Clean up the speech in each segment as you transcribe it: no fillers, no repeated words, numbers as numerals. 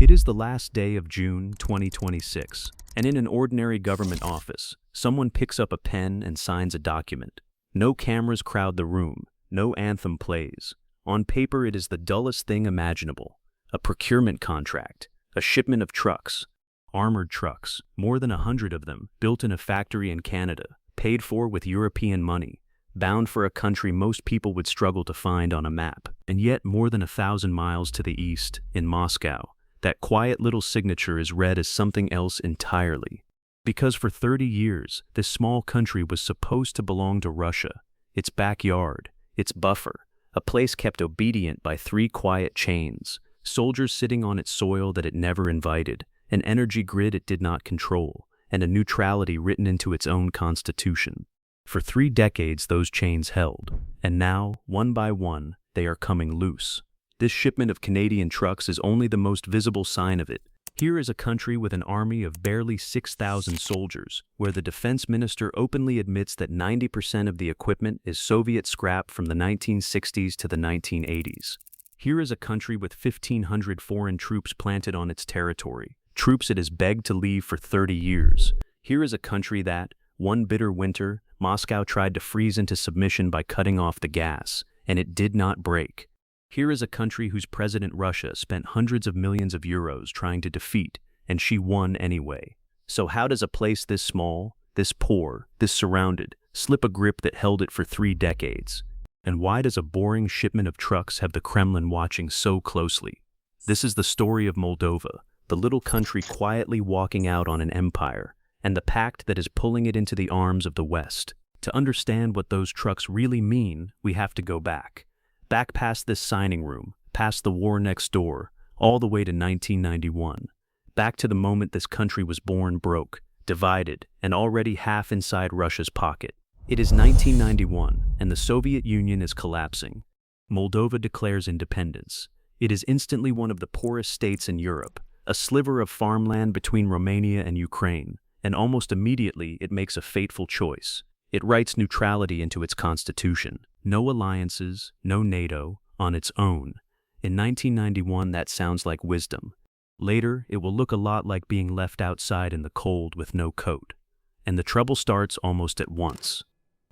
It is the last day of June 2026, and in an ordinary government office, someone picks up a pen and signs a document. No cameras crowd the room, no anthem plays. On paper, it is the dullest thing imaginable. A procurement contract, a shipment of trucks, armored trucks, more than 100 of them, built in a factory in Canada, paid for with European money, bound for a country most people would struggle to find on a map. And yet, more than 1,000 miles to the east, in Moscow, that quiet little signature is read as something else entirely. Because for 30 years, this small country was supposed to belong to Russia, its backyard, its buffer, a place kept obedient by 3 quiet chains, soldiers sitting on its soil that it never invited, an energy grid it did not control, and a neutrality written into its own constitution. For 3 decades those chains held, and now, one by one, they are coming loose. This shipment of Canadian trucks is only the most visible sign of it. Here is a country with an army of barely 6,000 soldiers, where the defense minister openly admits that 90% of the equipment is Soviet scrap from the 1960s to the 1980s. Here is a country with 1,500 foreign troops planted on its territory, troops it has begged to leave for 30 years. Here is a country that, one bitter winter, Moscow tried to freeze into submission by cutting off the gas, and it did not break. Here is a country whose president Russia spent hundreds of millions of euros trying to defeat, and she won anyway. So how does a place this small, this poor, this surrounded, slip a grip that held it for 3 decades? And why does a boring shipment of trucks have the Kremlin watching so closely? This is the story of Moldova, the little country quietly walking out on an empire, and the pact that is pulling it into the arms of the West. To understand what those trucks really mean, we have to go back. Back past this signing room, past the war next door, all the way to 1991. Back to the moment this country was born broke, divided, and already half inside Russia's pocket. It is 1991, and the Soviet Union is collapsing. Moldova declares independence. It is instantly one of the poorest states in Europe, a sliver of farmland between Romania and Ukraine, and almost immediately it makes a fateful choice. It writes neutrality into its constitution. No alliances, no NATO, on its own. In 1991, that sounds like wisdom. Later, it will look a lot like being left outside in the cold with no coat. And the trouble starts almost at once.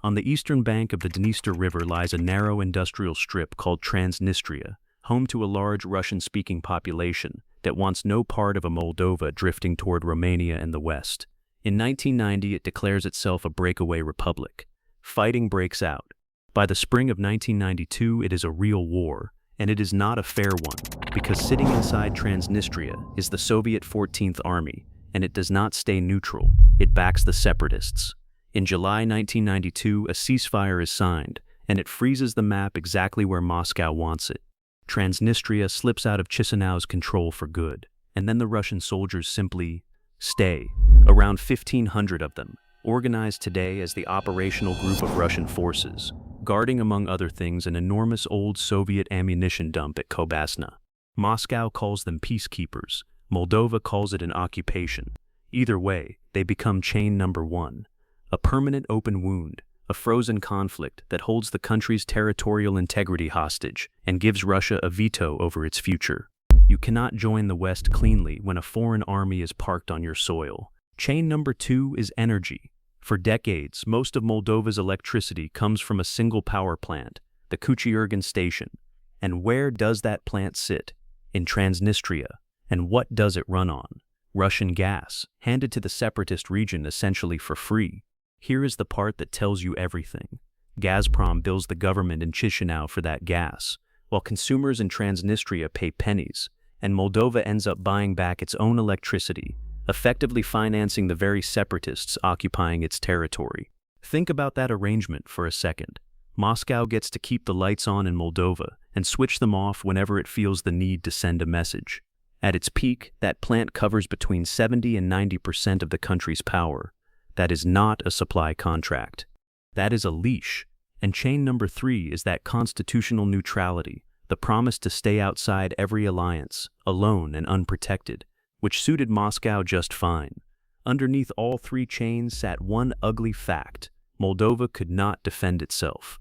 On the eastern bank of the Dniester River lies a narrow industrial strip called Transnistria, home to a large Russian-speaking population that wants no part of a Moldova drifting toward Romania and the West. In 1990, it declares itself a breakaway republic. Fighting breaks out. By the spring of 1992, it is a real war, and it is not a fair one, because sitting inside Transnistria is the Soviet 14th Army, and it does not stay neutral, it backs the separatists. In July 1992, a ceasefire is signed, and it freezes the map exactly where Moscow wants it. Transnistria slips out of Chisinau's control for good, and then the Russian soldiers simply stay, around 1,500 of them, organized today as the operational group of Russian forces, guarding among other things an enormous old Soviet ammunition dump at Kobasna. Moscow calls them peacekeepers, Moldova calls it an occupation. Either way, they become chain number 1, a permanent open wound, a frozen conflict that holds the country's territorial integrity hostage and gives Russia a veto over its future. You cannot join the West cleanly when a foreign army is parked on your soil. Chain number 2 is energy. For decades, most of Moldova's electricity comes from a single power plant, the Kuchiergan station. And where does that plant sit? In Transnistria. And what does it run on? Russian gas, handed to the separatist region essentially for free. Here is the part that tells you everything. Gazprom bills the government in Chisinau for that gas, while consumers in Transnistria pay pennies, and Moldova ends up buying back its own electricity, effectively financing the very separatists occupying its territory. Think about that arrangement for a second. Moscow gets to keep the lights on in Moldova and switch them off whenever it feels the need to send a message. At its peak, that plant covers between 70 and 90% of the country's power. That is not a supply contract. That is a leash. And chain number 3 is that constitutional neutrality, the promise to stay outside every alliance, alone and unprotected, which suited Moscow just fine. Underneath all 3 chains sat one ugly fact: Moldova could not defend itself.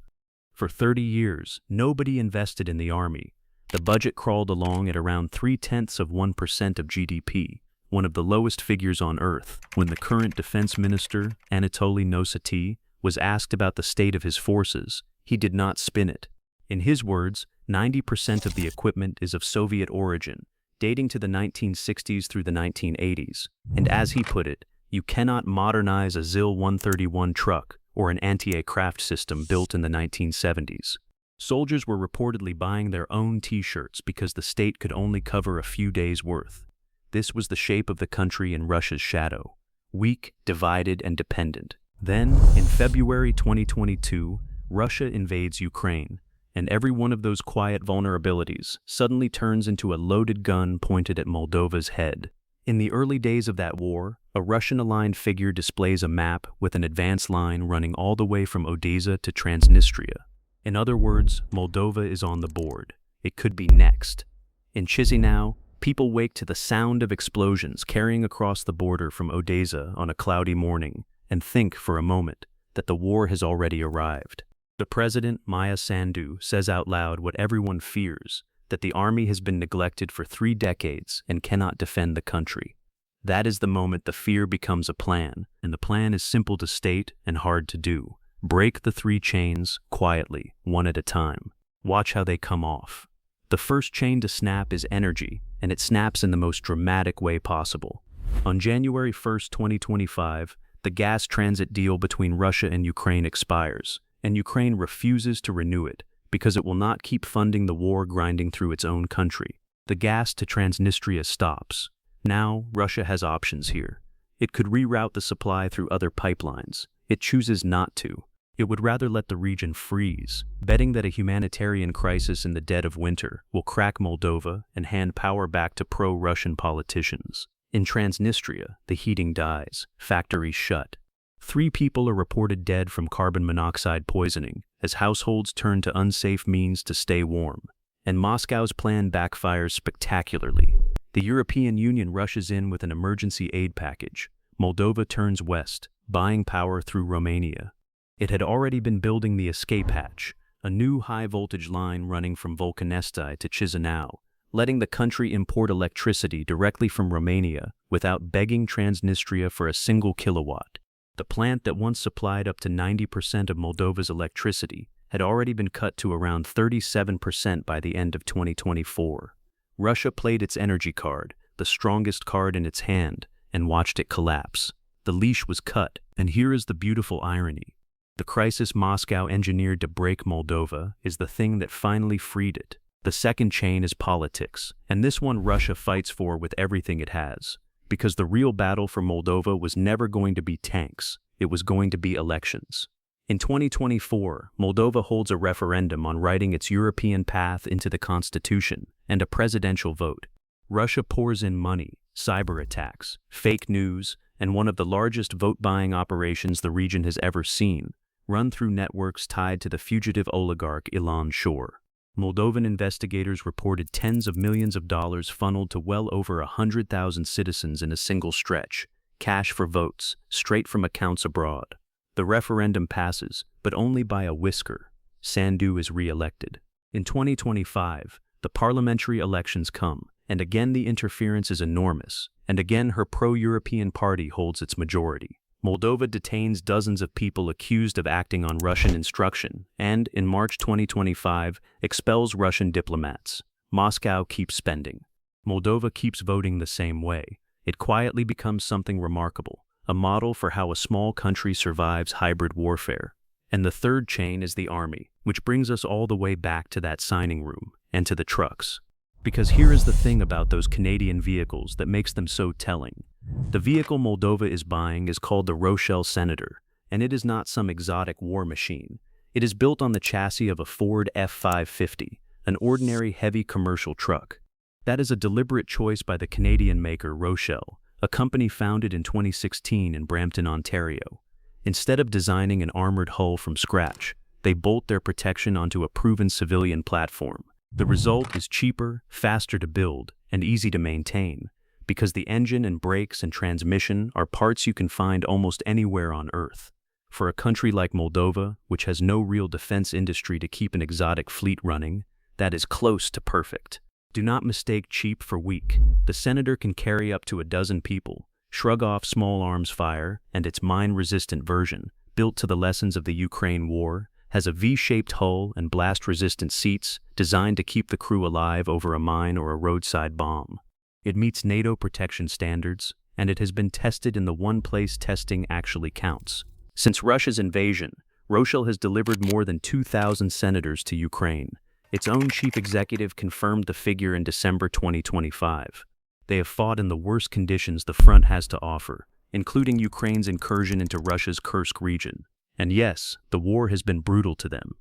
For 30 years, nobody invested in the army. The budget crawled along at around 0.3% of GDP, one of the lowest figures on Earth, when the current defense minister, Anatoly Nosati, was asked about the state of his forces. He did not spin it. In his words, 90% of the equipment is of Soviet origin, dating to the 1960s through the 1980s. And as he put it, you cannot modernize a ZIL-131 truck or an anti-aircraft system built in the 1970s. Soldiers were reportedly buying their own T-shirts because the state could only cover a few days' worth. This was the shape of the country in Russia's shadow: weak, divided, and dependent. Then, in February 2022, Russia invades Ukraine, and every one of those quiet vulnerabilities suddenly turns into a loaded gun pointed at Moldova's head. In the early days of that war, a Russian-aligned figure displays a map with an advance line running all the way from Odessa to Transnistria. In other words, Moldova is on the board. It could be next. In Chisinau, people wake to the sound of explosions carrying across the border from Odessa on a cloudy morning and think for a moment that the war has already arrived. The president, Maya Sandu, says out loud what everyone fears, that the army has been neglected for 3 decades and cannot defend the country. That is the moment the fear becomes a plan, and the plan is simple to state and hard to do. Break the 3 chains quietly, one at a time. Watch how they come off. The first chain to snap is energy, and it snaps in the most dramatic way possible. On January 1st, 2025, the gas transit deal between Russia and Ukraine expires, and Ukraine refuses to renew it because it will not keep funding the war grinding through its own country. The gas to Transnistria stops. Now, Russia has options here. It could reroute the supply through other pipelines. It chooses not to. It would rather let the region freeze, betting that a humanitarian crisis in the dead of winter will crack Moldova and hand power back to pro-Russian politicians. In Transnistria, the heating dies, factories shut. 3 people are reported dead from carbon monoxide poisoning as households turn to unsafe means to stay warm. And Moscow's plan backfires spectacularly. The European Union rushes in with an emergency aid package. Moldova turns west, buying power through Romania. It had already been building the escape hatch, a new high-voltage line running from Volcanesti to Chisinau, letting the country import electricity directly from Romania without begging Transnistria for a single kilowatt. The plant that once supplied up to 90% of Moldova's electricity had already been cut to around 37% by the end of 2024. Russia played its energy card, the strongest card in its hand, and watched it collapse. The leash was cut, and here is the beautiful irony. The crisis Moscow engineered to break Moldova is the thing that finally freed it. The second chain is politics, and this one Russia fights for with everything it has. Because the real battle for Moldova was never going to be tanks, it was going to be elections. In 2024, Moldova holds a referendum on writing its European path into the constitution and a presidential vote. Russia pours in money, cyber attacks, fake news, and one of the largest vote-buying operations the region has ever seen, run through networks tied to the fugitive oligarch Ilan Shor. Moldovan investigators reported tens of millions of dollars funneled to well over 100,000 citizens in a single stretch, cash for votes, straight from accounts abroad. The referendum passes, but only by a whisker. Sandu is re-elected. In 2025, the parliamentary elections come, and again the interference is enormous, and again her pro-European party holds its majority. Moldova detains dozens of people accused of acting on Russian instruction and, in March 2025, expels Russian diplomats. Moscow keeps spending. Moldova keeps voting the same way. It quietly becomes something remarkable, a model for how a small country survives hybrid warfare. And the third chain is the army, which brings us all the way back to that signing room and to the trucks. Because here is the thing about those Canadian vehicles that makes them so telling. The vehicle Moldova is buying is called the Roshel Senator, and it is not some exotic war machine. It is built on the chassis of a Ford F-550, an ordinary heavy commercial truck. That is a deliberate choice by the Canadian maker Roshel, a company founded in 2016 in Brampton, Ontario. Instead of designing an armored hull from scratch, they bolt their protection onto a proven civilian platform. The result is cheaper, faster to build, and easy to maintain, because the engine and brakes and transmission are parts you can find almost anywhere on Earth. For a country like Moldova, which has no real defense industry to keep an exotic fleet running, that is close to perfect. Do not mistake cheap for weak. The Senator can carry up to a dozen people, shrug off small arms fire, and its mine-resistant version, built to the lessons of the Ukraine war, has a V-shaped hull and blast-resistant seats designed to keep the crew alive over a mine or a roadside bomb. It meets NATO protection standards, and it has been tested in the one place testing actually counts. Since Russia's invasion, Roshel has delivered more than 2,000 senators to Ukraine. Its own chief executive confirmed the figure in December 2025. They have fought in the worst conditions the front has to offer, including Ukraine's incursion into Russia's Kursk region. And yes, the war has been brutal to them.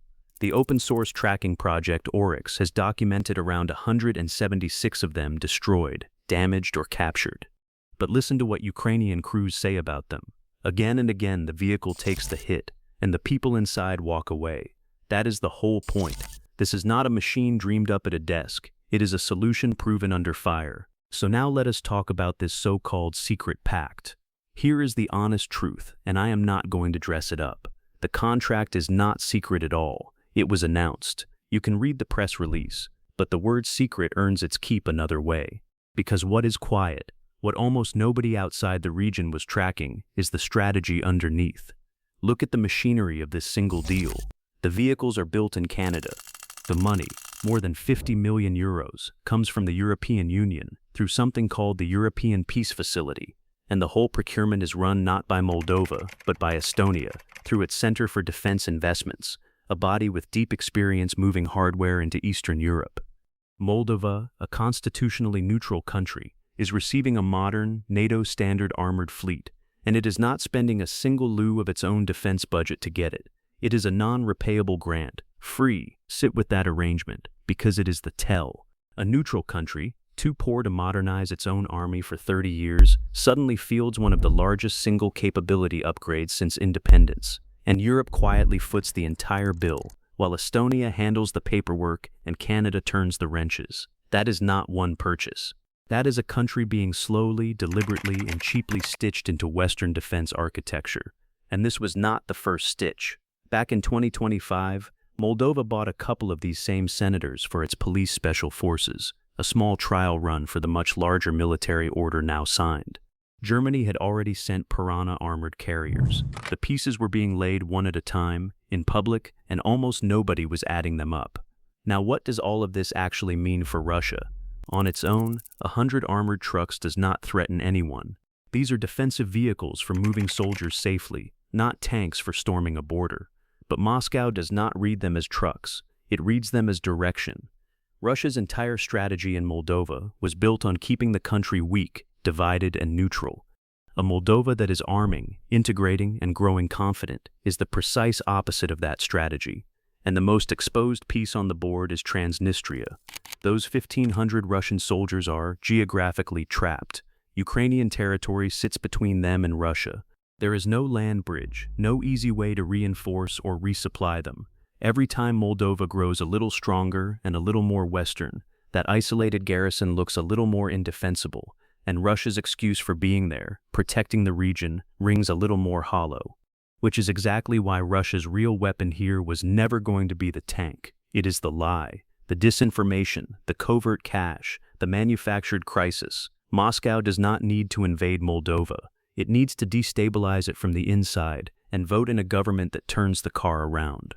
The open-source tracking project Oryx has documented around 176 of them destroyed, damaged, or captured. But listen to what Ukrainian crews say about them. Again and again, the vehicle takes the hit, and the people inside walk away. That is the whole point. This is not a machine dreamed up at a desk. It is a solution proven under fire. So now let us talk about this so-called secret pact. Here is the honest truth, and I am not going to dress it up. The contract is not secret at all. It was announced. You can read the press release, but the word secret earns its keep another way. Because what is quiet, what almost nobody outside the region was tracking, is the strategy underneath. Look at the machinery of this single deal. The vehicles are built in Canada. The money, more than 50 million euros, comes from the European Union through something called the European Peace Facility, and the whole procurement is run not by Moldova, but by Estonia, through its Center for Defense Investments, a body with deep experience moving hardware into Eastern Europe. Moldova, a constitutionally neutral country, is receiving a modern, NATO-standard armored fleet, and it is not spending a single leu of its own defense budget to get it. It is a non-repayable grant, free. Sit with that arrangement, because it is the tell. A neutral country, too poor to modernize its own army for 30 years, suddenly fields one of the largest single capability upgrades since independence, and Europe quietly foots the entire bill, while Estonia handles the paperwork and Canada turns the wrenches. That is not one purchase. That is a country being slowly, deliberately, and cheaply stitched into Western defense architecture. And this was not the first stitch. Back in 2025, Moldova bought a couple of these same senators for its police special forces, a small trial run for the much larger military order now signed. Germany had already sent Piranha armored carriers. The pieces were being laid one at a time, in public, and almost nobody was adding them up. Now what does all of this actually mean for Russia? On its own, 100 armored trucks does not threaten anyone. These are defensive vehicles for moving soldiers safely, not tanks for storming a border. But Moscow does not read them as trucks. It reads them as direction. Russia's entire strategy in Moldova was built on keeping the country weak, divided, and neutral. A Moldova that is arming, integrating, and growing confident is the precise opposite of that strategy. And the most exposed piece on the board is Transnistria. Those 1,500 Russian soldiers are geographically trapped. Ukrainian territory sits between them and Russia. There is no land bridge, no easy way to reinforce or resupply them. Every time Moldova grows a little stronger and a little more Western, that isolated garrison looks a little more indefensible, and Russia's excuse for being there, protecting the region, rings a little more hollow. Which is exactly why Russia's real weapon here was never going to be the tank. It is the lie, the disinformation, the covert cash, the manufactured crisis. Moscow does not need to invade Moldova. It needs to destabilize it from the inside and vote in a government that turns the car around.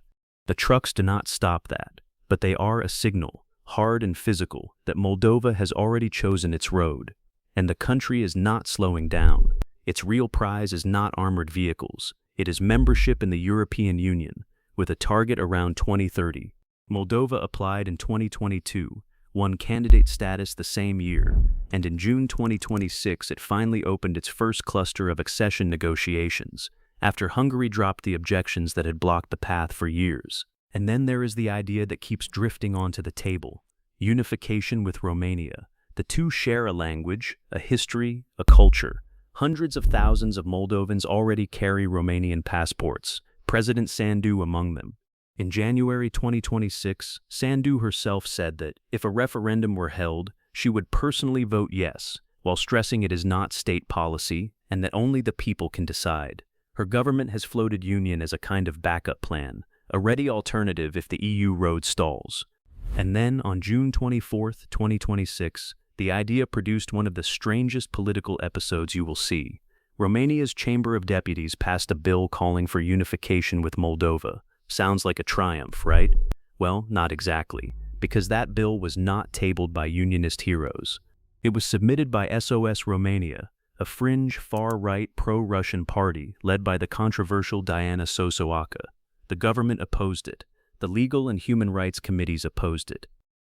The trucks do not stop that, but they are a signal, hard and physical, that Moldova has already chosen its road. And the country is not slowing down. Its real prize is not armored vehicles. It is membership in the European Union, with a target around 2030. Moldova applied in 2022, won candidate status the same year, and in June 2026 it finally opened its first cluster of accession negotiations, after Hungary dropped the objections that had blocked the path for years. And then there is the idea that keeps drifting onto the table: unification with Romania. The two share a language, a history, a culture. Hundreds of thousands of Moldovans already carry Romanian passports, President Sandu among them. In January 2026, Sandu herself said that if a referendum were held, she would personally vote yes, while stressing it is not state policy and that only the people can decide. Her government has floated union as a kind of backup plan, a ready alternative if the EU road stalls. And then, on June 24, 2026, the idea produced one of the strangest political episodes you will see. Romania's Chamber of Deputies passed a bill calling for unification with Moldova. Sounds like a triumph, right? Well, not exactly, because that bill was not tabled by unionist heroes. It was submitted by SOS Romania, a fringe, far-right, pro-Russian party led by the controversial Diana Sosoaca. The government opposed it. The Legal and Human Rights Committees opposed it.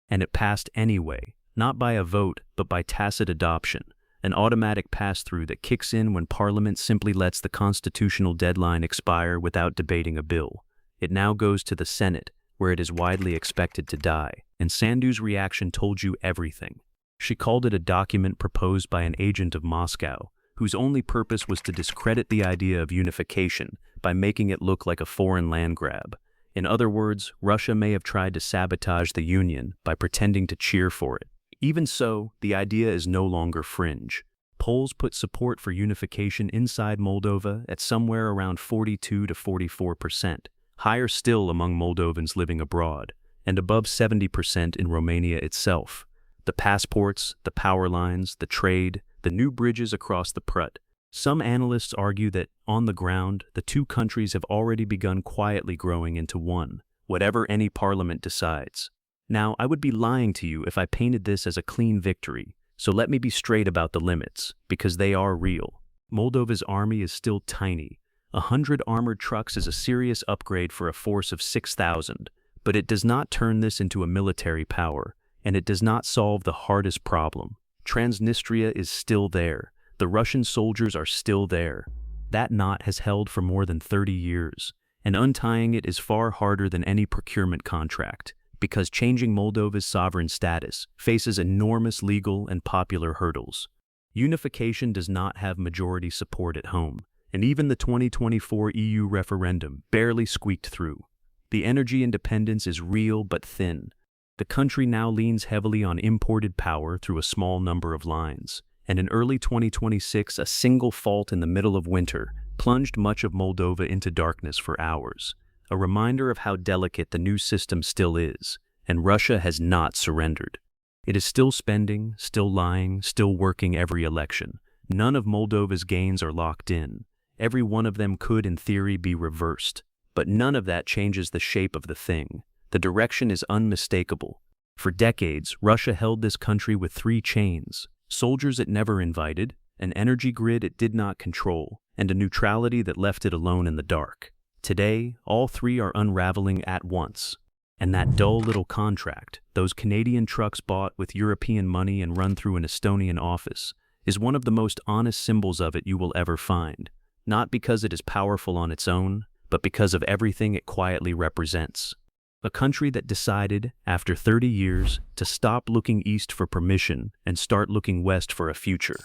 And it passed anyway, not by a vote, but by tacit adoption, an automatic pass-through that kicks in when Parliament simply lets the constitutional deadline expire without debating a bill. It now goes to the Senate, where it is widely expected to die. And Sandu's reaction told you everything. She called it a document proposed by an agent of Moscow, whose only purpose was to discredit the idea of unification by making it look like a foreign land grab. In other words, Russia may have tried to sabotage the Union by pretending to cheer for it. Even so, the idea is no longer fringe. Polls put support for unification inside Moldova at somewhere around 42 to 44%, higher still among Moldovans living abroad, and above 70% in Romania itself. The passports, the power lines, the trade, the new bridges across the Prut. Some analysts argue that, on the ground, the two countries have already begun quietly growing into one, whatever any parliament decides. Now, I would be lying to you if I painted this as a clean victory, so let me be straight about the limits, because they are real. Moldova's army is still tiny. 100 armored trucks is a serious upgrade for a force of 6,000, but it does not turn this into a military power, and it does not solve the hardest problem. Transnistria is still there. The Russian soldiers are still there. That knot has held for more than 30 years, and untying it is far harder than any procurement contract, because changing Moldova's sovereign status faces enormous legal and popular hurdles. Unification does not have majority support at home, and even the 2024 EU referendum barely squeaked through. The energy independence is real but thin. The country now leans heavily on imported power through a small number of lines. And in early 2026, a single fault in the middle of winter plunged much of Moldova into darkness for hours, a reminder of how delicate the new system still is, and Russia has not surrendered. It is still spending, still lying, still working every election. None of Moldova's gains are locked in. Every one of them could, in theory, be reversed. But none of that changes the shape of the thing. The direction is unmistakable. For decades, Russia held this country with three chains: soldiers it never invited, an energy grid it did not control, and a neutrality that left it alone in the dark. Today, all three are unraveling at once. And that dull little contract, those Canadian trucks bought with European money and run through an Estonian office, is one of the most honest symbols of it you will ever find. Not because it is powerful on its own, but because of everything it quietly represents. A country that decided, after 30 years, to stop looking east for permission and start looking west for a future.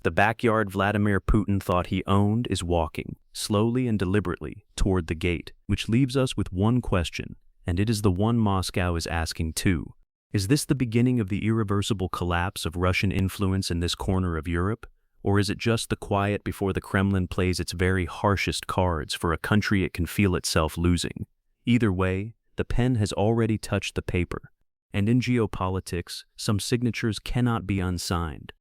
The backyard Vladimir Putin thought he owned is walking, slowly and deliberately, toward the gate, which leaves us with one question, and it is the one Moscow is asking too. Is this the beginning of the irreversible collapse of Russian influence in this corner of Europe? Or is it just the quiet before the Kremlin plays its very harshest cards for a country it can feel itself losing? Either way, the pen has already touched the paper, and in geopolitics, some signatures cannot be unsigned.